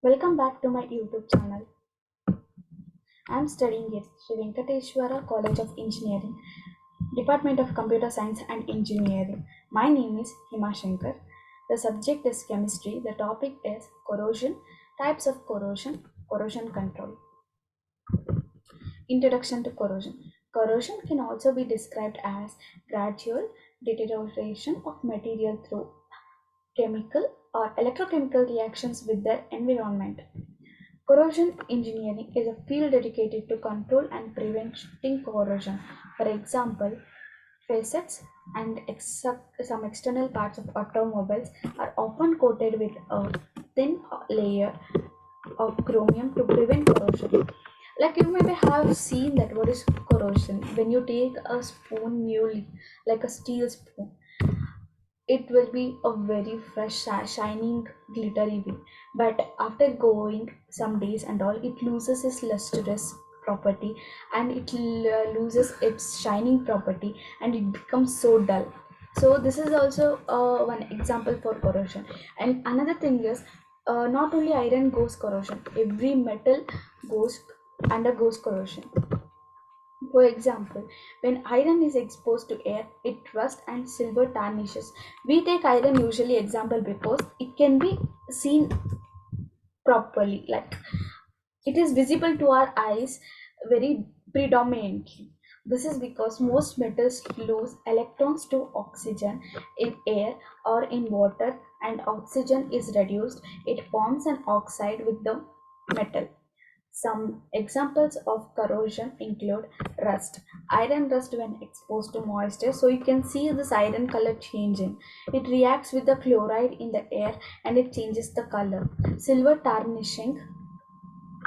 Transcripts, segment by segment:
Welcome back to my YouTube channel. I am studying at Sri Venkateshwara College of Engineering, Department of Computer Science and Engineering. My name is Hima Shankar. The subject is chemistry. The topic is corrosion, types of corrosion, corrosion control. Introduction to corrosion. Corrosion can also be described as gradual deterioration of material through chemical or electrochemical reactions with their environment. Corrosion engineering is a field dedicated to control and preventing corrosion. For example, facets and some external parts of automobiles are often coated with a thin layer of chromium to prevent corrosion. Like you maybe have seen that what is corrosion. When you take a spoon newly, like a steel spoon, it will be a very fresh shining glittery way, but after going some days and all, it loses its lustrous property, and it loses its shining property, and it becomes so dull. So this is also one example for corrosion. And another thing is, not only iron goes corrosion, every metal goes undergoes corrosion. For example, when iron is exposed to air, it rusts and silver tarnishes. We take iron usually example because it can be seen properly, like it is visible to our eyes very predominantly. This is because most metals lose electrons to oxygen in air or in water, and oxygen is reduced. It forms an oxide with the metal. Some examples of corrosion include rust. Iron rust when exposed to moisture. So you can see this iron color changing. It reacts with the chloride in the air and it changes the color. Silver tarnishing.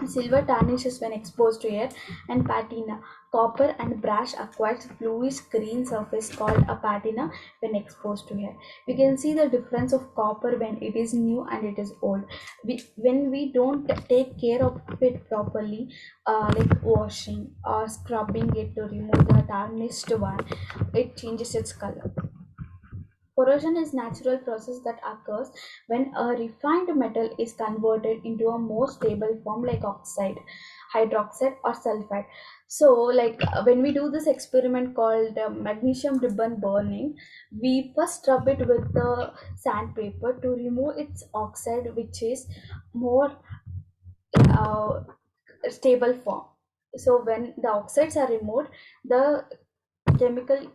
Silver tarnishes when exposed to air, and patina. Copper and brass acquires bluish green surface called a patina when exposed to air. We can see the difference of copper when it is new and it is old. When we don't take care of it properly, like washing or scrubbing it to remove the tarnished one, it changes its color. Corrosion is natural process that occurs when a refined metal is converted into a more stable form like oxide, hydroxide or sulfide. So when we do this experiment called magnesium ribbon burning, we first rub it with the sandpaper to remove its oxide, which is more uh, stable form. So when the oxides are removed, the chemical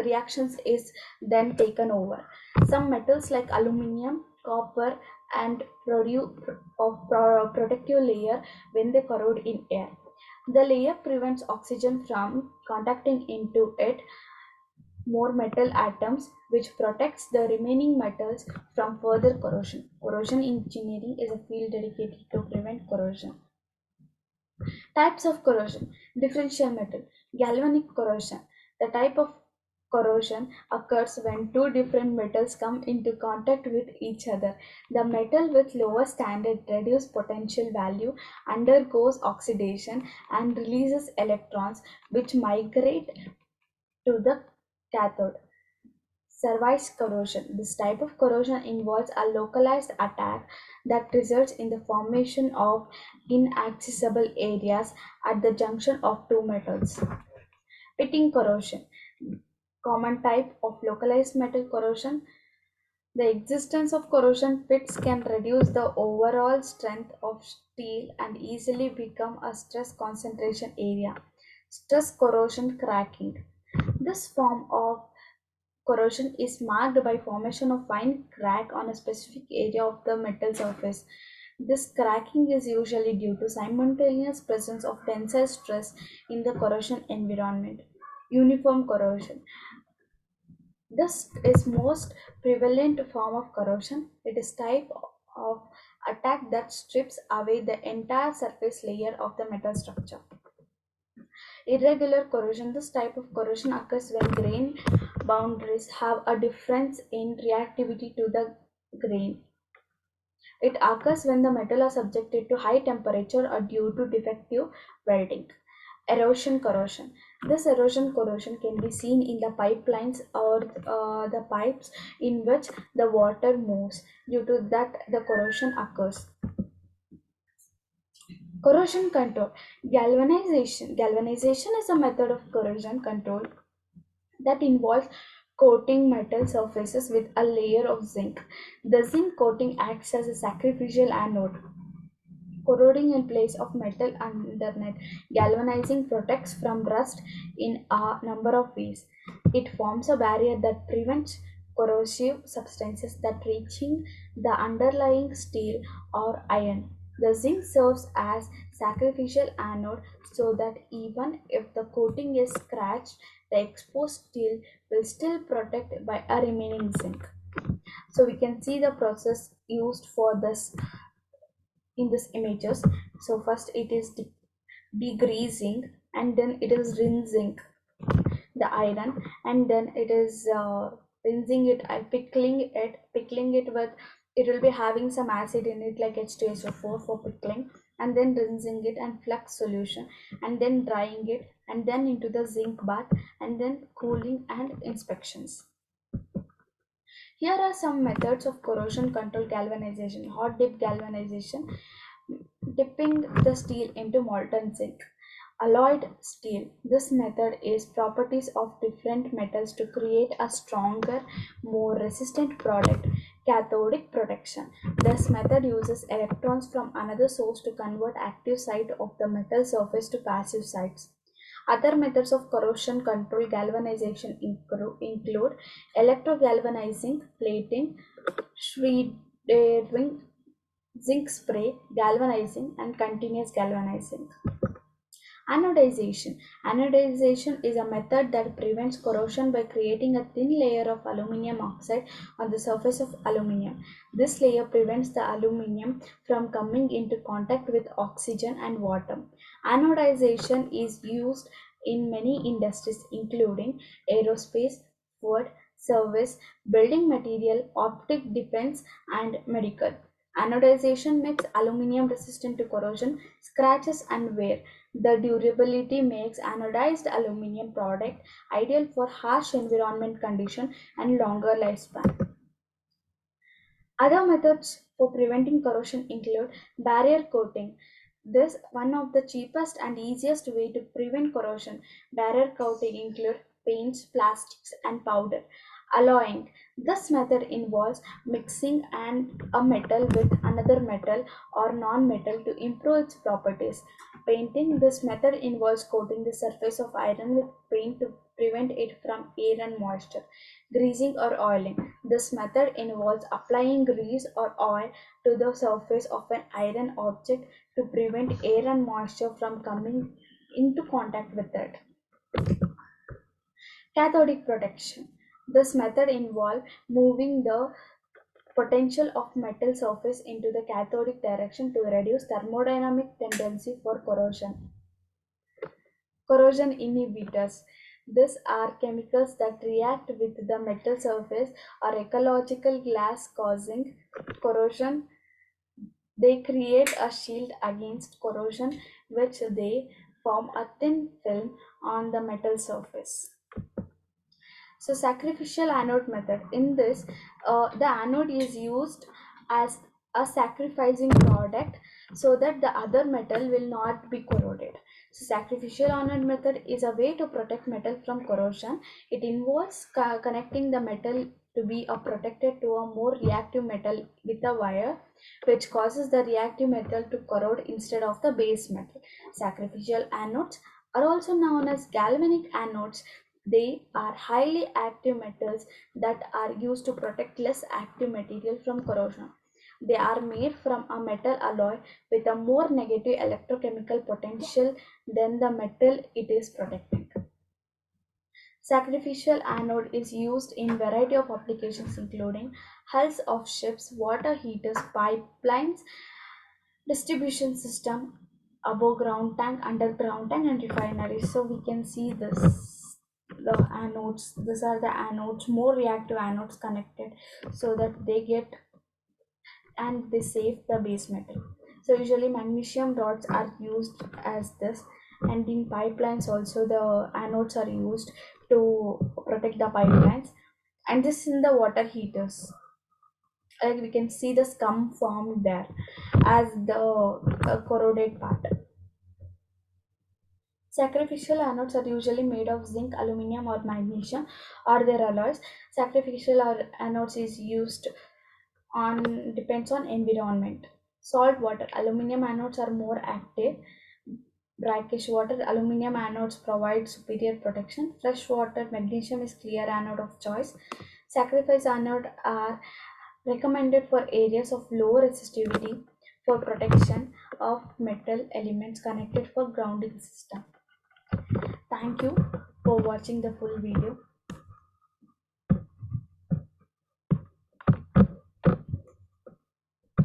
reactions is then taken over. Some metals like aluminum, copper, and protective layer when they corrode in air. The layer prevents oxygen from contacting into it more metal atoms, which protects the remaining metals from further corrosion. Corrosion engineering is a field dedicated to prevent corrosion. Types of corrosion. Differential metal. Galvanic corrosion. The type of corrosion occurs when two different metals come into contact with each other. The metal with lower standard reduced potential value undergoes oxidation and releases electrons which migrate to the cathode. Survives corrosion. This type of corrosion involves a localized attack that results in the formation of inaccessible areas at the junction of two metals. Pitting corrosion. Common type of localized metal corrosion. The existence of corrosion pits can reduce the overall strength of steel and easily become a stress concentration area. Stress corrosion cracking. This form of corrosion is marked by formation of fine crack on a specific area of the metal surface. This cracking is usually due to simultaneous presence of tensile stress in the corrosion environment. Uniform corrosion. This is most prevalent form of corrosion. It is type of attack that strips away the entire surface layer of the metal structure. Irregular corrosion. This type of corrosion occurs when grain boundaries have a difference in reactivity to the grain. It occurs when the metal are subjected to high temperature or due to defective welding. Erosion corrosion. This erosion corrosion can be seen in the pipelines or the pipes in which the water moves. Due to that, the corrosion occurs. Corrosion control. Galvanization is a method of corrosion control that involves coating metal surfaces with a layer of zinc. The zinc coating acts as a sacrificial anode, corroding in place of metal underneath. Galvanizing protects from rust in a number of ways. It forms a barrier that prevents corrosive substances that reaching the underlying steel or iron. The zinc serves as sacrificial anode so that even if the coating is scratched, the exposed steel will still protect by a remaining zinc. So we can see the process used for this in this images. So first it is degreasing, and then it is rinsing the iron, and then it is rinsing it and pickling it with, it will be having some acid in it like H2SO4 for pickling, and then rinsing it and flux solution, and then drying it, and then into the zinc bath, and then cooling and inspections. Here are some methods of corrosion control galvanization. Hot dip galvanization, dipping the steel into molten zinc. Alloyed steel. This method is properties of different metals to create a stronger, more resistant product. Cathodic protection. This method uses electrons from another source to convert active side of the metal surface to passive sides. Other methods of corrosion control galvanization include electrogalvanizing, plating, shredding, zinc spray, galvanizing, and continuous galvanizing. Anodization. Anodization is a method that prevents corrosion by creating a thin layer of aluminum oxide on the surface of aluminum. This layer prevents the aluminum from coming into contact with oxygen and water. Anodization is used in many industries, including aerospace, food, service, building material, optic defense, and medical. Anodization makes aluminum resistant to corrosion, scratches, and wear. The durability makes anodized aluminum product ideal for harsh environment condition and longer lifespan. Other methods for preventing corrosion include barrier coating. This one of the cheapest and easiest way to prevent corrosion. Barrier coating include paints, plastics, and powder. Alloying. This method involves mixing a metal with another metal or non-metal to improve its properties. Painting. This method involves coating the surface of iron with paint to prevent it from air and moisture. Greasing or oiling. This method involves applying grease or oil to the surface of an iron object to prevent air and moisture from coming into contact with it. Cathodic protection. This method involves moving the potential of metal surface into the cathodic direction to reduce thermodynamic tendency for corrosion. Corrosion inhibitors. These are chemicals that react with the metal surface or ecological glass causing corrosion. They create a shield against corrosion, which they form a thin film on the metal surface. So sacrificial anode method. In this, the anode is used as a sacrificing product so that the other metal will not be corroded. So sacrificial anode method is a way to protect metal from corrosion. It involves connecting the metal to be protected to a more reactive metal with a wire, which causes the reactive metal to corrode instead of the base metal. Sacrificial anodes are also known as galvanic anodes. They are highly active metals that are used to protect less active material from corrosion. They are made from a metal alloy with a more negative electrochemical potential than the metal it is protecting. Sacrificial anode is used in variety of applications including hulls of ships, water heaters, pipelines, distribution system, above ground tank, underground tank, and refineries. So we can see this, the anodes. These are the anodes, more reactive anodes connected so that they get and they save the base metal. So usually magnesium rods are used as this, and in pipelines also the anodes are used to protect the pipelines, and this in the water heaters. like we can see the scum formed there as the corroded part. Sacrificial anodes are usually made of zinc, aluminum, or magnesium, or their alloys. Sacrificial or anodes is used on depends on environment. Salt water, aluminum anodes are more active. Brackish water, aluminum anodes provide superior protection. Fresh water, magnesium is clear anode of choice. Sacrifice anode are recommended for areas of low resistivity for protection of metal elements connected for grounding system. Thank you for watching the full video.